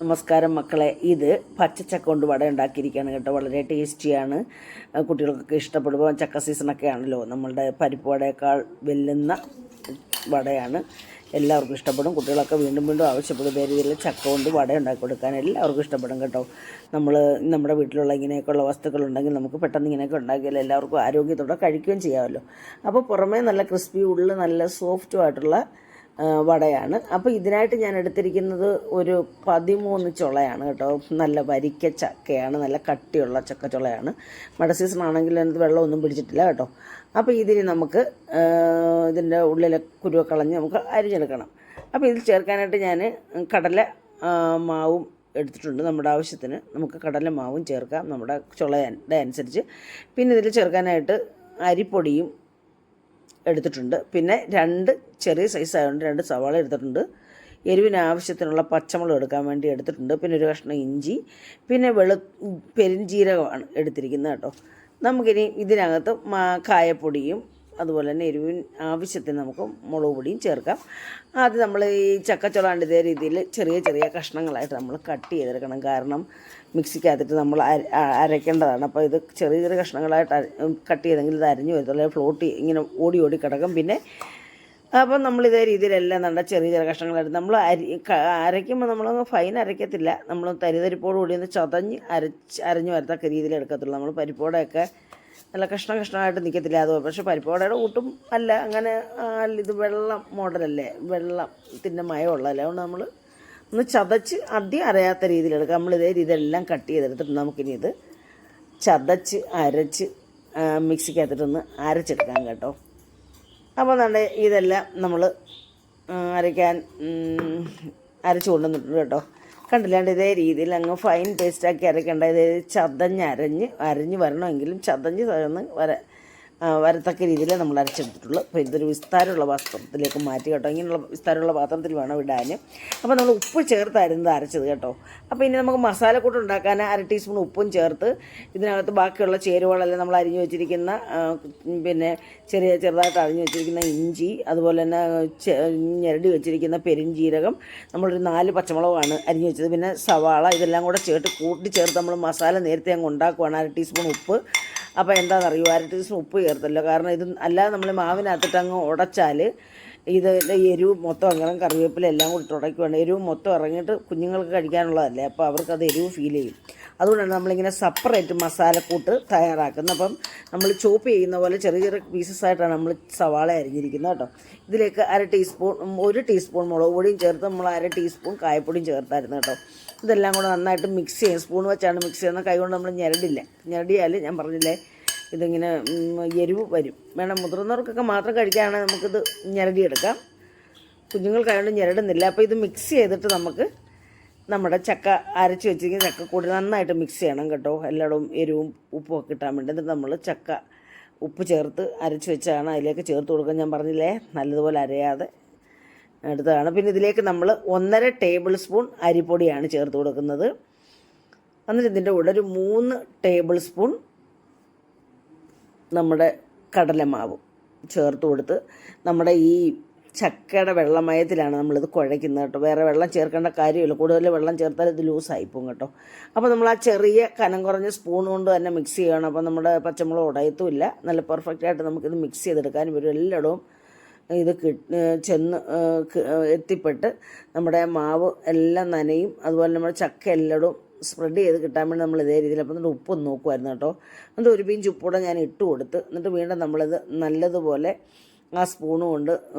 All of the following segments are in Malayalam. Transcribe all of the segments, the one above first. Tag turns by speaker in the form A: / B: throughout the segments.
A: നമസ്കാരം മക്കളെ, ഇത് പച്ചച്ചക്ക കൊണ്ട് വട ഉണ്ടാക്കിയിരിക്കുകയാണ് കേട്ടോ. വളരെ ടേസ്റ്റിയാണ്, കുട്ടികൾക്കൊക്കെ ഇഷ്ടപ്പെടുമ്പോൾ ചക്ക സീസണൊക്കെ ആണല്ലോ. നമ്മളുടെ പരിപ്പ് വടയേക്കാൾ വെല്ലുന്ന വടയാണ്, എല്ലാവർക്കും ഇഷ്ടപ്പെടും. കുട്ടികളൊക്കെ വീണ്ടും വീണ്ടും ആവശ്യപ്പെടും. ഇതേ രീതിയിൽ ചക്ക കൊണ്ട് വട ഉണ്ടാക്കി കൊടുക്കാൻ എല്ലാവർക്കും ഇഷ്ടപ്പെടും കേട്ടോ. നമ്മുടെ വീട്ടിലുള്ള ഇങ്ങനെയൊക്കെയുള്ള വസ്തുക്കളുണ്ടെങ്കിൽ നമുക്ക് പെട്ടെന്ന് ഇങ്ങനെയൊക്കെ ഉണ്ടാക്കിയാൽ എല്ലാവർക്കും ആരോഗ്യത്തോടെ കഴിക്കുകയും ചെയ്യാമല്ലോ. അപ്പോൾ പുറമേ നല്ല ക്രിസ്പി, ഉള്ളിൽ നല്ല സോഫ്റ്റും ആയിട്ടുള്ള വടയാണ്. അപ്പോൾ ഇതിനായിട്ട് ഞാൻ എടുത്തിരിക്കുന്നത് ഒരു 13 ചുളയാണ് കേട്ടോ. നല്ല വരിക്ക ചക്കയാണ്, നല്ല കട്ടിയുള്ള ചക്കച്ചുളയാണ്. മഴ സീസൺ ആണെങ്കിൽ അതിനകത്ത് വെള്ളമൊന്നും പിടിച്ചിട്ടില്ല കേട്ടോ. അപ്പോൾ ഇതിന് നമുക്ക് ഇതിൻ്റെ ഉള്ളിലെ കുരുവ കളഞ്ഞ് നമുക്ക് അരിഞ്ഞെടുക്കണം. അപ്പോൾ ഇതിൽ ചേർക്കാനായിട്ട് ഞാൻ കടല മാവും എടുത്തിട്ടുണ്ട്. നമ്മുടെ ആവശ്യത്തിന് നമുക്ക് കടല മാവും ചേർക്കാം, നമ്മുടെ ചുളയുടെ അനുസരിച്ച്. പിന്നെ ഇതിൽ ചേർക്കാനായിട്ട് അരിപ്പൊടിയും എടുത്തിട്ടുണ്ട്. പിന്നെ 2 ചെറിയ സൈസ് ആയതുകൊണ്ട് 2 സവാള എടുത്തിട്ടുണ്ട്. എരിവിന് ആവശ്യത്തിനുള്ള പച്ചമുളക് എടുക്കാൻ വേണ്ടി എടുത്തിട്ടുണ്ട്. പിന്നെ ഒരു കഷ്ണം ഇഞ്ചി, പിന്നെ പെരുംജീരകമാണ് എടുത്തിരിക്കുന്നത് കേട്ടോ. നമുക്കിനി ഇതിനകത്ത് കായപ്പൊടിയും അതുപോലെ തന്നെ എരിവിന് ആവശ്യത്തിന് നമുക്ക് മുളക് പൊടിയും ചേർക്കാം. ആദ്യം നമ്മൾ ഈ ചക്കച്ചുളാണ്ട് ഇതേ രീതിയിൽ ചെറിയ ചെറിയ കഷ്ണങ്ങളായിട്ട് നമ്മൾ കട്ട് ചെയ്തെടുക്കണം. കാരണം മിക്സിക്കകത്തിട്ട് നമ്മൾ അരയ്ക്കേണ്ടതാണ്. അപ്പോൾ ഇത് ചെറിയ ചെറിയ കഷ്ണങ്ങളായിട്ട് കട്ട് ചെയ്തെങ്കിൽ ഇത് അരിഞ്ഞു വരത്തുള്ളൂ. ഫ്ലോട്ട് ഇങ്ങനെ ഓടി ഓടി കിടക്കും. പിന്നെ അപ്പം നമ്മൾ ഇതേ രീതിയിലെല്ലാം നല്ല ചെറിയ ചെറിയ കഷ്ണങ്ങളായിട്ട് നമ്മൾ അരയ്ക്കുമ്പോൾ നമ്മളൊന്ന് ഫൈൻ അരയ്ക്കത്തില്ല. നമ്മൾ തരിതരിപ്പോടുകൂടി ഒന്ന് ചതഞ്ഞ് അരഞ്ഞു വരത്തക്ക രീതിയിൽ എടുക്കത്തുള്ളൂ. നമ്മൾ പരിപ്പോടെയൊക്കെ നല്ല കഷ്ണമായിട്ട് നിൽക്കത്തില്ല. അത് പക്ഷേ പരിപ്പോടയുടെ കൂട്ടും അല്ല, അങ്ങനെ ഇത് വെള്ളം മോഡലല്ലേ, വെള്ളത്തിൻ്റെ മയമുള്ളതല്ലേ. അതുകൊണ്ട് നമ്മൾ ഒന്ന് ചതച്ച് ആദ്യം അരയാത്ത രീതിയിലെടുക്കുക. നമ്മളിതേ രീതിയിലെല്ലാം കട്ട് ചെയ്തെടുത്തിട്ട് നമുക്കിനി ഇത് ചതച്ച് അരച്ച് മിക്സിക്കകത്തിട്ടൊന്ന് അരച്ചെടുക്കാം കേട്ടോ. അപ്പോൾ നല്ല ഇതെല്ലാം നമ്മൾ അരയ്ക്കാൻ അരച്ച് കൊണ്ടുവന്നിട്ടുണ്ട് കേട്ടോ. കണ്ടില്ലാണ്ട് ഇതേ രീതിയിൽ അങ്ങ് ഫൈൻ പേസ്റ്റാക്കി അരയ്ക്കേണ്ട. ഇത് അരഞ്ഞ് വരണമെങ്കിലും ചതഞ്ഞ് വരത്തക്ക രീതിയിൽ നമ്മൾ അരച്ചെടുത്തിട്ടുള്ളൂ. അപ്പോൾ ഇതൊരു വിസ്താരമുള്ള പാത്രത്തിലേക്ക് മാറ്റി കേട്ടോ. ഇങ്ങനെയുള്ള വിസ്താരമുള്ള പാത്രത്തിൽ വേണം ഇടാൻ. അപ്പോൾ നമ്മൾ ഉപ്പ് ചേർത്തായിരുന്നു അരച്ചത് കേട്ടോ. അപ്പോൾ ഇനി നമുക്ക് മസാലക്കൂട്ട് ഉണ്ടാക്കാൻ 1/2 ടീസ്പൂൺ ഉപ്പും ചേർത്ത് ഇതിനകത്ത് ബാക്കിയുള്ള ചേരുവകളെല്ലാം നമ്മൾ അരിഞ്ഞു വെച്ചിരിക്കുന്ന പിന്നെ ചെറുതായിട്ട് അരിഞ്ഞു വെച്ചിരിക്കുന്ന ഇഞ്ചി, അതുപോലെ തന്നെ ഞെരടി വെച്ചിരിക്കുന്ന പെരുംജീരകം, നമ്മളൊരു 4 പച്ചമുളകാണ് അരിഞ്ഞു വെച്ചത്, പിന്നെ സവാള, ഇതെല്ലാം കൂടെ കൂട്ടിച്ചേർത്ത് നമ്മൾ മസാല നേരത്തെ അങ്ങ് ഉണ്ടാക്കുവാണ്. 1/2 ടീസ്പൂൺ ഉപ്പ്. അപ്പോൾ എന്താണെന്നറിയുമോ, 1/2 ടീസ്പൂൺ ഉപ്പ് ചേർത്തല്ലോ. കാരണം ഇത് അല്ലാതെ നമ്മൾ മാവിനകത്തിട്ട് അങ്ങ് ഉടച്ചാൽ ഇത് എരിവ് മൊത്തം അങ്ങനെ കറിവേപ്പില എല്ലാം കൂടി തുടയ്ക്കുവാണ്. എരിവ് മൊത്തം ഇറങ്ങിയിട്ട് കുഞ്ഞുങ്ങൾക്ക് കഴിക്കാനുള്ളതല്ലേ, അപ്പോൾ അവർക്കത് എരിവ് ഫീൽ ചെയ്യും. അതുകൊണ്ടാണ് നമ്മളിങ്ങനെ സെപ്പറേറ്റ് മസാലക്കൂട്ട് തയ്യാറാക്കുന്നത്. അപ്പം നമ്മൾ ചോപ്പ് ചെയ്യുന്ന പോലെ ചെറിയ ചെറിയ പീസസ് ആയിട്ടാണ് നമ്മൾ സവാള അരിഞ്ഞിരിക്കുന്നത് കേട്ടോ. ഇതിലേക്ക് 1 ടീസ്പൂൺ മുളക് പൊടിയും ചേർത്ത് നമ്മൾ 1/2 ടീസ്പൂൺ കായപ്പൊടിയും ചേർത്തായിരുന്നു കേട്ടോ. ഇതെല്ലാം കൂടെ നന്നായിട്ട് മിക്സ് ചെയ്യും. സ്പൂൺ വെച്ചാണ് മിക്സ് ചെയ്യുന്നത്, കൈകൊണ്ട് നമ്മൾ ഞെരടിയാൽ ഞാൻ പറഞ്ഞില്ലേ ഇതിങ്ങനെ എരിവ് വരും. മുതിർന്നവർക്കൊക്കെ മാത്രം കഴിക്കുകയാണെങ്കിൽ നമുക്കിത് ഞെരടിയെടുക്കാം. കുഞ്ഞുങ്ങൾക്കായതുകൊണ്ട് ഞെരടുന്നില്ല. അപ്പോൾ ഇത് മിക്സ് ചെയ്തിട്ട് നമുക്ക് നമ്മുടെ ചക്ക അരച്ച് വെച്ചിരിക്കുന്ന ചക്ക കൂടി നന്നായിട്ട് മിക്സ് ചെയ്യണം കേട്ടോ. എല്ലായിടവും എരിവും ഉപ്പും ഒക്കെ കിട്ടാൻ വേണ്ടി. എന്നിട്ട് നമ്മൾ ചക്ക ഉപ്പ് ചേർത്ത് അരച്ച് വെച്ചാണ് അതിലേക്ക് ചേർത്ത് കൊടുക്കാൻ. ഞാൻ പറഞ്ഞില്ലേ നല്ലതുപോലെ അരയാതെ എടുത്തതാണ്. പിന്നെ ഇതിലേക്ക് നമ്മൾ 1.5 ടേബിൾ സ്പൂൺ അരിപ്പൊടിയാണ് ചേർത്ത് കൊടുക്കുന്നത്. എന്നിട്ട് ഇതിൻ്റെ കൂടെ ഒരു 3 ടേബിൾ സ്പൂൺ നമ്മുടെ കടലമാവ് ചേർത്ത് കൊടുത്ത് നമ്മുടെ ഈ ചക്കയുടെ വെള്ളമയത്തിലാണ് നമ്മളിത് കുഴയ്ക്കുന്നത് കേട്ടോ. വേറെ വെള്ളം ചേർക്കേണ്ട കാര്യമില്ല. കൂടുതൽ വെള്ളം ചേർത്താൽ ഇത് ലൂസായിപ്പോവും കേട്ടോ. അപ്പോൾ നമ്മൾ ആ ചെറിയ കനം കുറഞ്ഞ സ്പൂൺ കൊണ്ട് തന്നെ മിക്സ് ചെയ്യണം. അപ്പോൾ നമ്മുടെ പച്ചമുളക് ഉടയത്തുമില്ല. നല്ല പെർഫെക്റ്റായിട്ട് നമുക്കിത് മിക്സ് ചെയ്തെടുക്കാനും വരും. എല്ലായിടവും ഇത് എത്തിപ്പെട്ട് നമ്മുടെ മാവ് എല്ലാം നനയും. അതുപോലെ നമ്മുടെ ചക്ക എല്ലായിടവും സ്പ്രെഡ് ചെയ്ത് കിട്ടാൻ വേണ്ടി നമ്മൾ ഇതേ രീതിയിൽ. അപ്പോൾ എന്നിട്ട് ഉപ്പൊന്ന് നോക്കുമായിരുന്നു കേട്ടോ. എന്നിട്ട് ഒരു പിഞ്ച് ഉപ്പൂടെ ഞാൻ ഇട്ട് കൊടുത്ത് എന്നിട്ട് വീണ്ടും നമ്മളിത് നല്ലതുപോലെ ആ സ്പൂണ് കൊണ്ട്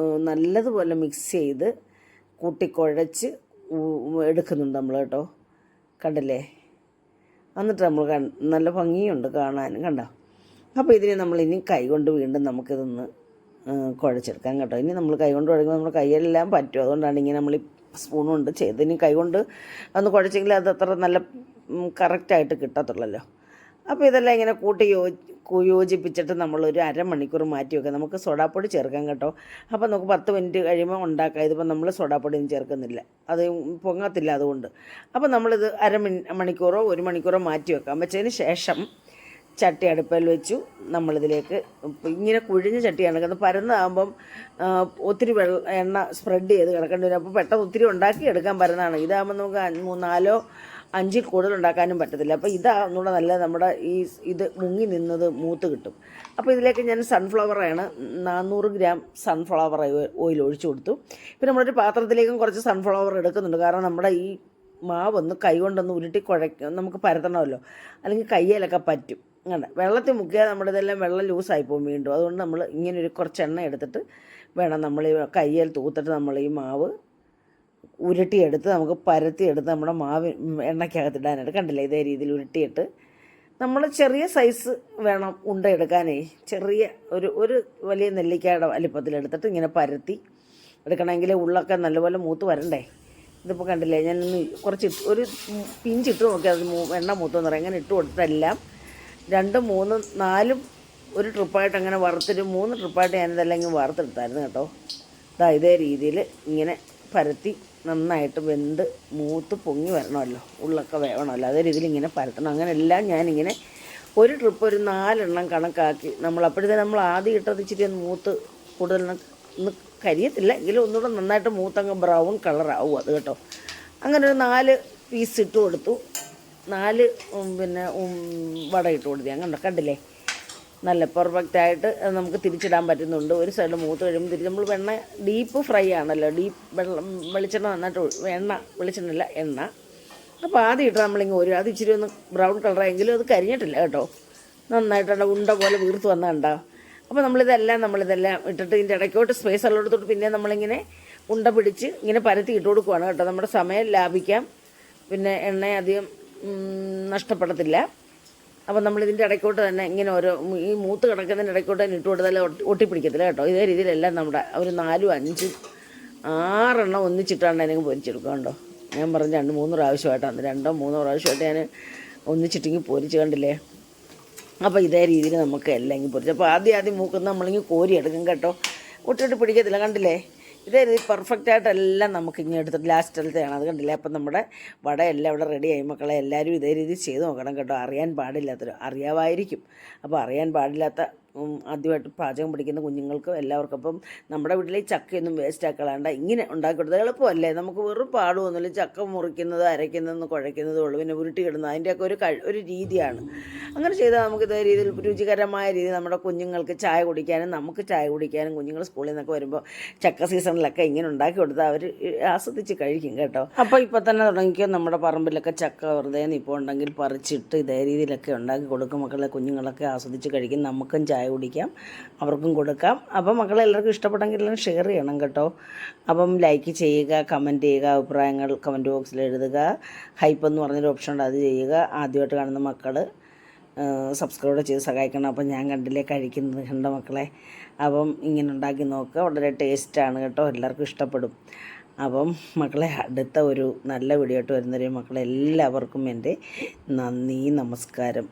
A: നല്ലതുപോലെ മിക്സ് ചെയ്ത് കൂട്ടിക്കുഴച്ച് എടുക്കുന്നുണ്ട് നമ്മൾ കേട്ടോ. കണ്ടില്ലേ? എന്നിട്ട് നമ്മൾ നല്ല ഭംഗിയുണ്ട് കാണാൻ, കണ്ടോ? അപ്പോൾ ഇതിനെ നമ്മളിനി കൈകൊണ്ട് വീണ്ടും നമുക്കിതൊന്ന് കുഴച്ചെടുക്കാം കേട്ടോ. ഇനി നമ്മൾ കൈകൊണ്ട് കുഴക്കുമ്പോൾ നമ്മുടെ കൈയെല്ലാം പറ്റും. അതുകൊണ്ടാണ് ഇങ്ങനെ നമ്മൾ ഈ സ്പൂൺ കൊണ്ട് ചെയ്ത്. ഇനി കൈകൊണ്ട് ഒന്ന് കുഴച്ചെങ്കിൽ അത് അത്ര നല്ല കറക്റ്റായിട്ട് കിട്ടത്തുള്ളല്ലോ. അപ്പോൾ ഇതെല്ലാം ഇങ്ങനെ യോജിപ്പിച്ചിട്ട് നമ്മളൊരു 1/2 മണിക്കൂർ മാറ്റി വെക്കാം. നമുക്ക് സോഡാപ്പൊടി ചേർക്കാം കേട്ടോ. അപ്പോൾ നമുക്ക് 10 മിനിറ്റ് കഴിയുമ്പോൾ ഉണ്ടാക്കാം. ഇതിപ്പോൾ നമ്മൾ സോഡാപ്പൊടിയൊന്നും ചേർക്കുന്നില്ല, അത് പൊങ്ങത്തില്ല. അതുകൊണ്ട് അപ്പോൾ നമ്മളിത് 1/2 മണിക്കൂറോ 1 മണിക്കൂറോ മാറ്റി വെക്കാം. വെച്ചതിന് ശേഷം ചട്ടി അടുപ്പിൽ വെച്ചു. നമ്മളിതിലേക്ക് ഇങ്ങനെ കുഴിഞ്ഞ ചട്ടിയാണ് കിടക്കുന്നത്. പരന്നാകുമ്പം ഒത്തിരി എണ്ണ സ്പ്രെഡ് ചെയ്ത് കിടക്കേണ്ടി വരും. അപ്പോൾ പെട്ടെന്ന് ഒത്തിരി ഉണ്ടാക്കി എടുക്കാൻ പറ്റുന്നതാണ്. ഇതാകുമ്പോൾ നമുക്ക് 4-5 കൂടുതൽ ഉണ്ടാക്കാനും പറ്റത്തില്ല. അപ്പോൾ ഇതാണെന്നുള്ള നല്ല നമ്മുടെ ഇത് മുങ്ങി നിന്നത് മൂത്ത് കിട്ടും. അപ്പോൾ ഇതിലേക്ക് ഞാൻ സൺഫ്ലവറാണ് 400 ഗ്രാം സൺഫ്ലവർ ഓയിൽ ഒഴിച്ചു കൊടുത്തു. പിന്നെ നമ്മളൊരു പാത്രത്തിലേക്കും കുറച്ച് സൺഫ്ലവർ എടുക്കുന്നുണ്ട്. കാരണം നമ്മുടെ ഈ മാവൊന്ന് കൈ കൊണ്ടൊന്ന് ഉരുട്ടി നമുക്ക് പരത്തണമല്ലോ, അല്ലെങ്കിൽ കയ്യിലൊക്കെ പറ്റും. അങ്ങനെ വെള്ളത്തിൽ മുക്കിയാൽ നമ്മുടെ ഇതെല്ലാം വെള്ളം ലൂസായി പോകും വീണ്ടും. അതുകൊണ്ട് നമ്മൾ ഇങ്ങനെ കുറച്ച് എണ്ണ എടുത്തിട്ട് വേണം നമ്മൾ ഈ കയ്യിൽ തൂത്തിട്ട് നമ്മൾ ഈ മാവ് ഉരുട്ടിയെടുത്ത് നമുക്ക് പരത്തിയെടുത്ത് നമ്മുടെ മാവ് എണ്ണയ്ക്കകത്തിടാനായിട്ട്. കണ്ടില്ലേ, ഇതേ രീതിയിൽ ഉരുട്ടിയിട്ട് നമ്മൾ ചെറിയ സൈസ് വേണം ഉണ്ട എടുക്കാനേ. ചെറിയ ഒരു വലിയ നെല്ലിക്കയുടെ വലിപ്പത്തിലെടുത്തിട്ട് ഇങ്ങനെ പരത്തി എടുക്കണമെങ്കിൽ ഉള്ളൊക്കെ നല്ലപോലെ മൂത്ത് വരണ്ടേ. ഇതിപ്പോൾ കണ്ടില്ലേ, ഞാനൊന്ന് കുറച്ച് ഒരു പിഞ്ചിട്ട് നോക്കി അത് എണ്ണ മൂത്തെന്ന് പറയാം. അങ്ങനെ ഇട്ട് കൊടുത്തെല്ലാം 2, 3, 4 ഒരു ട്രിപ്പായിട്ട് അങ്ങനെ വറുത്തൊരു 3 ട്രിപ്പായിട്ട് ഞാനിതെല്ലാം ഇങ്ങനെ വറുത്തെടുത്തായിരുന്നു കേട്ടോ. ഇതേ രീതിയിൽ ഇങ്ങനെ പരത്തി നന്നായിട്ട് വെന്ത് മൂത്ത് പൊങ്ങി വരണമല്ലോ, ഉള്ളൊക്കെ വേവണമല്ലോ, അതേ രീതിയിൽ ഇങ്ങനെ പരത്തണം. അങ്ങനെ എല്ലാം ഞാനിങ്ങനെ ഒരു ട്രിപ്പ് ഒരു 4 എണ്ണം കണക്കാക്കി അപ്പോഴത്തേക്കും നമ്മൾ ആദ്യം ഇട്ടത് ഇച്ചിരി മൂത്ത് കൂടുതൽ കരിയത്തില്ല എങ്കിലും ഒന്നുകൂടെ നന്നായിട്ട് മൂത്തങ്ങ് ബ്രൗൺ കളറാവും അത് കേട്ടോ. അങ്ങനെ ഒരു 4 പീസ് ഇട്ട് കൊടുത്തു. 4 വട ഇട്ട് കൊടുത്തു. അങ്ങനെ കണ്ടില്ലേ, നല്ല പെർഫെക്റ്റായിട്ട് നമുക്ക് തിരിച്ചിടാൻ പറ്റുന്നുണ്ട്. ഒരു സൈഡ് മൂത്ത് കഴിയുമ്പോൾ തിരിച്ച് നമ്മൾ ഡീപ്പ് ഫ്രൈ ആണല്ലോ, വെളിച്ചെണ്ണ നന്നായിട്ട് വെളിച്ചെണ്ണ എണ്ണ. അപ്പോൾ ആദ്യം ഇട്ട് നമ്മളിങ്ങനെ അത് ഇച്ചിരി ഒന്ന് ബ്രൗൺ കളറായെങ്കിലും അത് കരിഞ്ഞിട്ടില്ല കേട്ടോ. നന്നായിട്ട് ഉണ്ട പോലെ വീർത്ത് വന്ന കണ്ടോ. അപ്പോൾ നമ്മളിതെല്ലാം ഇട്ടിട്ട് ഇതിൻ്റെ ഇടയ്ക്കോട്ട് സ്പേസ് ഉള്ളിടത്തോട്ട് പിന്നെ നമ്മളിങ്ങനെ ഉണ്ട പിടിച്ച് ഇങ്ങനെ പരത്തി ഇട്ട് കൊടുക്കുവാണ് കേട്ടോ. നമ്മുടെ സമയം ലാഭിക്കാം, പിന്നെ എണ്ണ അധികം നഷ്ടപ്പെടത്തില്ല. അപ്പോൾ നമ്മളിതിൻ്റെ ഇടയ്ക്കോട്ട് തന്നെ ഇങ്ങനെ ഈ മൂത്ത് കിടക്കുന്നതിൻ്റെ ഇടയ്ക്കോട്ട് തന്നെ ഇട്ട് കൊടുത്താൽ ഒട്ടിപ്പിടിക്കത്തില്ല കേട്ടോ. ഇതേ രീതിയിലെല്ലാം നമ്മുടെ ഒരു 4, 5, 6 എണ്ണം ഒന്നിച്ചിട്ടാണ് എനിക്ക് പൊരിച്ചെടുക്കുക കേട്ടോ. ഞാൻ പറഞ്ഞ 2-3 പ്രാവശ്യമായിട്ടാണ്, 2-3 പ്രാവശ്യമായിട്ട് ഞാൻ ഒന്നിച്ചിട്ടെങ്കിൽ പൊരിച്ച് കണ്ടില്ലേ. അപ്പോൾ ഇതേ രീതിയിൽ നമുക്ക് എല്ലാം ഇങ്ങനെ പൊരിച്ചു. അപ്പോൾ ആദ്യം മൂക്കുന്ന നമ്മളിങ്ങനെ കോരി എടുക്കും കേട്ടോ, ഒട്ടിട്ട് പിടിക്കത്തില്ല. കണ്ടില്ലേ, ഇതേ രീതി പെർഫെക്റ്റായിട്ടെല്ലാം നമുക്ക് ഇങ്ങനെ എടുത്തിട്ട് ലാസ്റ്റലത്തെയാണ് അത്. കണ്ടില്ലേ, അപ്പം നമ്മുടെ വടയെല്ലാം ഇവിടെ റെഡി ആയി. മക്കളെ എല്ലാവരും ഇതേ രീതി ചെയ്ത് നോക്കണം കേട്ടോ. അറിയാൻ പാടില്ലാത്തൊരു അറിയാമായിരിക്കും. അപ്പോൾ അറിയാൻ പാടില്ലാത്ത ആദ്യമായിട്ട് പാചകം പഠിക്കുന്ന കുഞ്ഞുങ്ങൾക്കും എല്ലാവർക്കും. അപ്പം നമ്മുടെ വീട്ടിലെ ചക്കയൊന്നും വേസ്റ്റ് ആക്കളാണ്ട ഇങ്ങനെ ഉണ്ടാക്കി കൊടുത്തത് എളുപ്പമല്ലേ. നമുക്ക് വെറും പാടുമൊന്നുമില്ല. ചക്ക മുറിക്കുന്നത്, അരയ്ക്കുന്നതെന്ന് കുഴയ്ക്കുന്നതേ ഉള്ളൂ. പിന്നെ ഉരുട്ടി ഇടുന്നത് അതിൻ്റെയൊക്കെ ഒരു രീതിയാണ്. അങ്ങനെ ചെയ്താൽ നമുക്ക് ഇതേ രീതിയിൽ രുചികരമായ രീതിയിൽ നമ്മുടെ കുഞ്ഞുങ്ങൾക്ക് ചായ കുടിക്കാനും നമുക്ക് ചായ കുടിക്കാനും, കുഞ്ഞുങ്ങൾ സ്കൂളിൽ നിന്നൊക്കെ വരുമ്പോൾ ചക്ക സീസണിലൊക്കെ ഇങ്ങനെ ഉണ്ടാക്കി കൊടുത്താൽ അവർ ആസ്വദിച്ച് കഴിക്കും കേട്ടോ. അപ്പോൾ ഇപ്പോൾ തന്നെ തുടങ്ങിക്കോ, നമ്മുടെ പറമ്പിലൊക്കെ ചക്ക വെറുതെ ഇപ്പോൾ ഉണ്ടെങ്കിൽ പറിച്ചിട്ട് ഇതേ രീതിയിലൊക്കെ ഉണ്ടാക്കി കൊടുക്കും. മക്കളെ കുഞ്ഞുങ്ങളൊക്കെ ആസ്വദിച്ച് കഴിക്കും, നമുക്കും ചായ കുടിക്കാം, അവർക്കും കൊടുക്കാം. അപ്പം മക്കളെ എല്ലാവർക്കും ഇഷ്ടപ്പെട്ടെങ്കിൽ എല്ലാം ഷെയർ ചെയ്യണം കേട്ടോ. അപ്പം ലൈക്ക് ചെയ്യുക, കമൻറ്റ് ചെയ്യുക, അഭിപ്രായങ്ങൾ കമൻറ്റ് ബോക്സിൽ എഴുതുക. ഹൈപ്പ് എന്ന് പറഞ്ഞൊരു ഓപ്ഷൻ ഉണ്ട്, അത് ചെയ്യുക. ആദ്യമായിട്ട് കാണുന്ന മക്കൾ സബ്സ്ക്രൈബ് ചെയ്ത് സഹായിക്കണം. അപ്പം ഞാൻ കണ്ടില്ലേ കഴിക്കുന്നത് കണ്ട മക്കളെ. അപ്പം ഇങ്ങനെ ഉണ്ടാക്കി നോക്കുക, വളരെ ടേസ്റ്റാണ് കേട്ടോ, എല്ലാവർക്കും ഇഷ്ടപ്പെടും. അപ്പം മക്കളെ അടുത്ത ഒരു നല്ല വീഡിയോ ആയിട്ട് വരുന്നവരെ മക്കളെ എല്ലാവർക്കും എൻ്റെ നന്ദി, നമസ്കാരം.